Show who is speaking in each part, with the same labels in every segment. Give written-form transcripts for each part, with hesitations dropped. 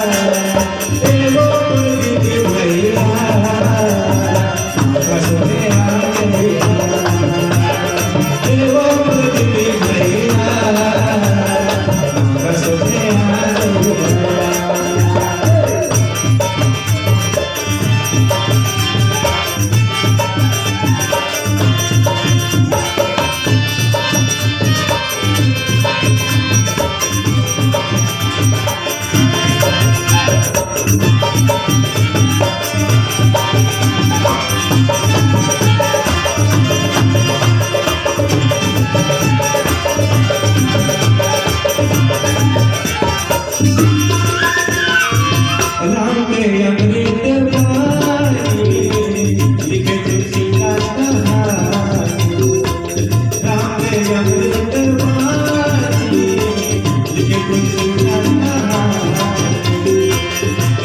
Speaker 1: एगो कुलदीदी भैया कसोने आ गइया। एगो कुलदीदी भैया कसोने आ गइया। राम के अमृत वाणी लिखे तुलसी का कहानी। राम के अमृत वाणी लिखे तुलसी का कहानी।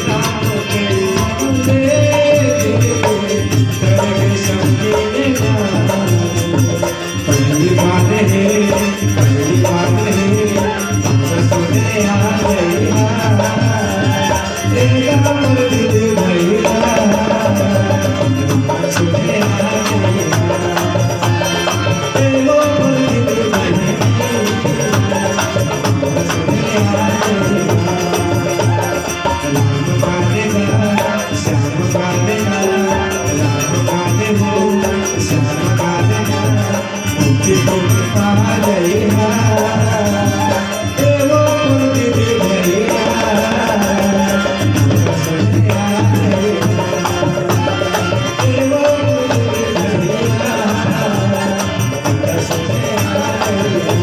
Speaker 1: राम के नाम लेके करके समझे पहली बात है सुने आ गया। एगो कुलदीदी भैया सुने आ गइया। एगो कुलदीदी भैया सुने आ गइया। राम गावेगा श्याम गावेगा, राम गावेगा श्याम गावेगा, मुक्ति मुक्ति पा गइया। एगो कुलदीदी भैया कसोने आ गइया। एगो कुलदीदी भैया कसोने आ गइया।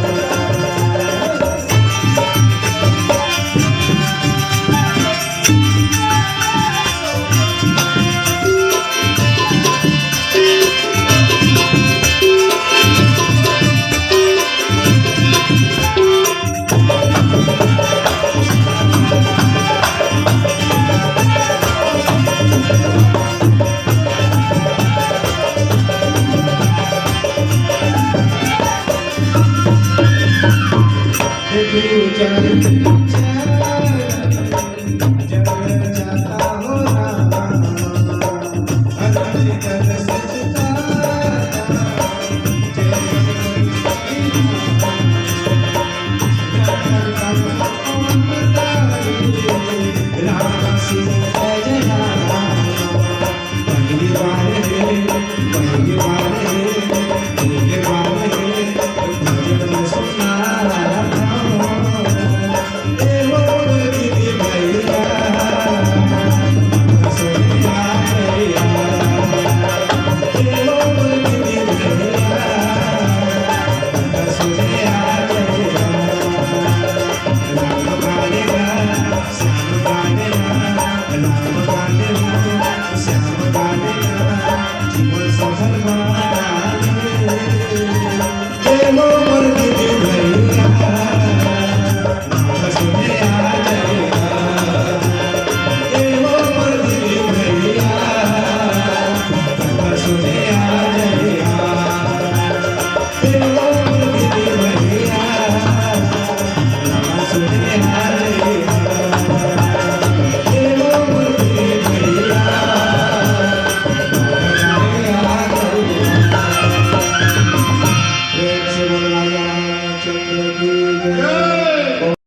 Speaker 1: पहली बार